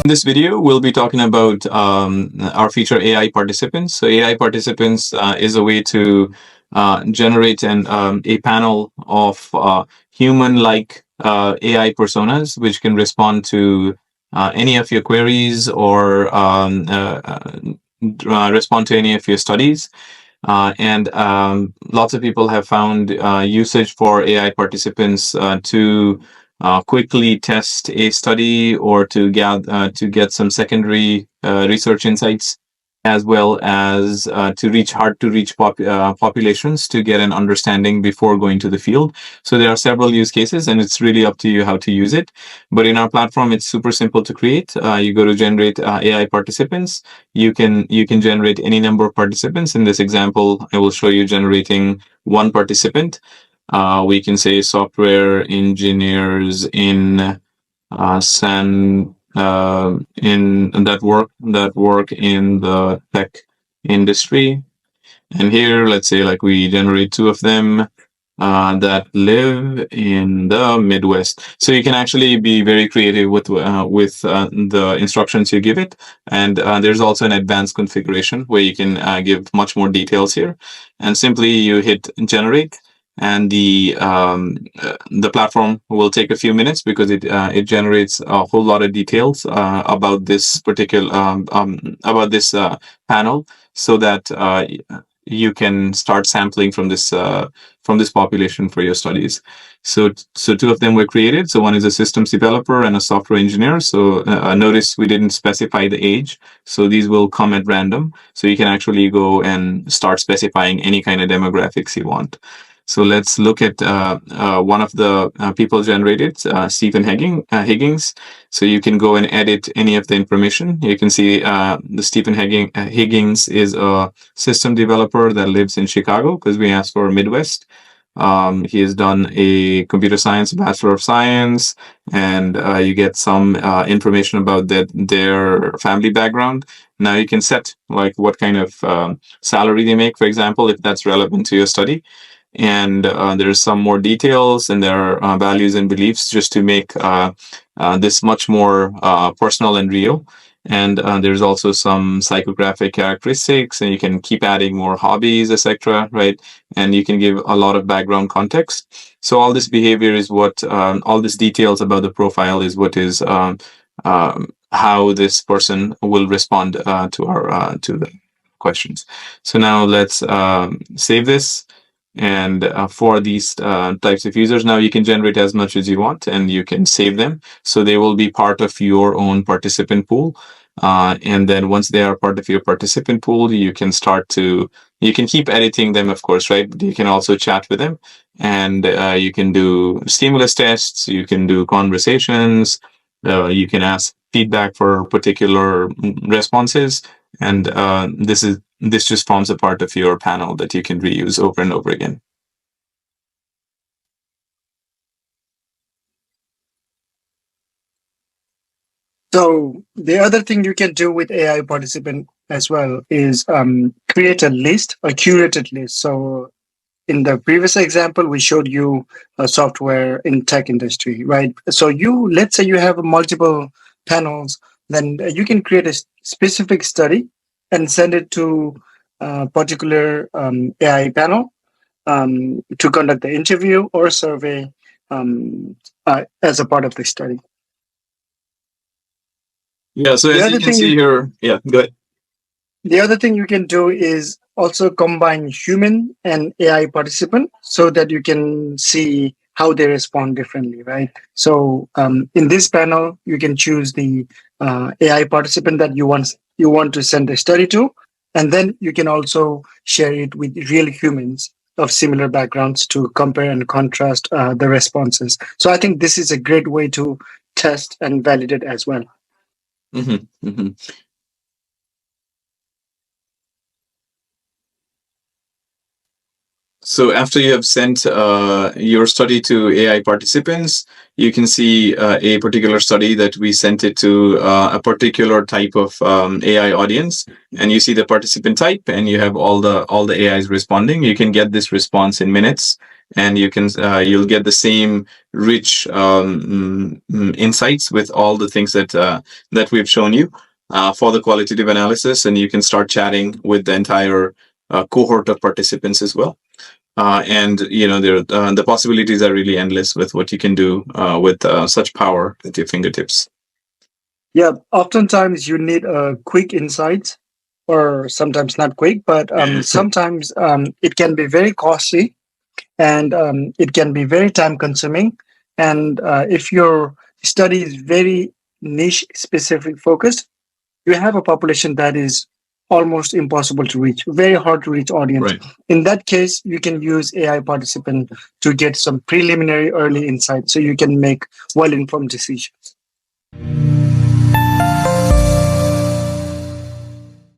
In this video, we'll be talking about our feature AI participants. So AI participants is a way to generate a panel of human-like AI personas, which can respond to any of your queries or respond to any of your studies. And lots of people have found usage for AI participants to quickly test a study or to get some secondary research insights, as well as to reach hard to reach populations to get an understanding before going to the field. So there are several use cases, and it's really up to you how to use it. But in our platform, it's super simple to create. You go to generate AI participants. You can generate any number of participants. In this example, I will show you generating one participant. We can say software engineers in San in that work in the tech industry. And here, let's say like we generate two of them that live in the Midwest. So you can actually be very creative with the instructions you give it. And there's also an advanced configuration where you can give much more details here. And simply you hit generate, and the platform will take a few minutes because it generates a whole lot of details about this particular about this panel, so that you can start sampling from this population for your studies. So two of them were created. So one is a systems developer and a software engineer. So notice we didn't specify the age. So these will come at random. So you can actually go and start specifying any kind of demographics you want. So let's look at one of the people generated, Stephen Higgins. So you can go and edit any of the information. You can see the Stephen Higgins is a system developer that lives in Chicago because we asked for Midwest. He has done a computer science, Bachelor of Science, and you get some information about their family background. Now you can set like what kind of salary they make, for example, if that's relevant to your study. And there's some more details, and there are values and beliefs just to make this much more personal and real. And there's also some psychographic characteristics, and you can keep adding more hobbies, etc. Right? And you can give a lot of background context. So all this behavior is what all these details about the profile is what is how this person will respond to the questions. So now let's save this. And for these types of users, now you can generate as much as you want, and you can save them. So they will be part of your own participant pool. And then once they are part of your participant pool, you can keep editing them, of course, right? But you can also chat with them, and you can do stimulus tests, you can do conversations, you can ask feedback for particular responses. And this just forms a part of your panel that you can reuse over and over again. So the other thing you can do with AI participant as well is create a list, a curated list. So in the previous example, we showed you a software in tech industry, right? So let's say you have multiple panels, then you can create a specific study and send it to a particular AI panel to conduct the interview or survey as a part of the study. Yeah, so as you can see here, yeah, go ahead. The other thing you can do is also combine human and AI participant so that you can see how they respond differently, right? So in this panel, you can choose the AI participant that you want to send the study to, and then you can also share it with real humans of similar backgrounds to compare and contrast the responses. So I think this is a great way to test and validate as well. Mm-hmm, mm-hmm. So after you have sent your study to AI participants, you can see a particular study that we sent it to a particular type of AI audience, and you see the participant type, and you have all the AIs responding. You can get this response in minutes, and you'll get the same rich insights with all the things that we've shown you for the qualitative analysis, and you can start chatting with the entire cohort of participants as well. And the possibilities are really endless with what you can do with such power at your fingertips. Yeah, oftentimes you need a quick insight, or sometimes not quick, but sometimes it can be very costly, and it can be very time consuming. And if your study is very niche specific focused, you have a population that is almost impossible to reach, very hard to reach audience. Right. In that case, you can use AI participant to get some preliminary early insight so you can make well informed decisions.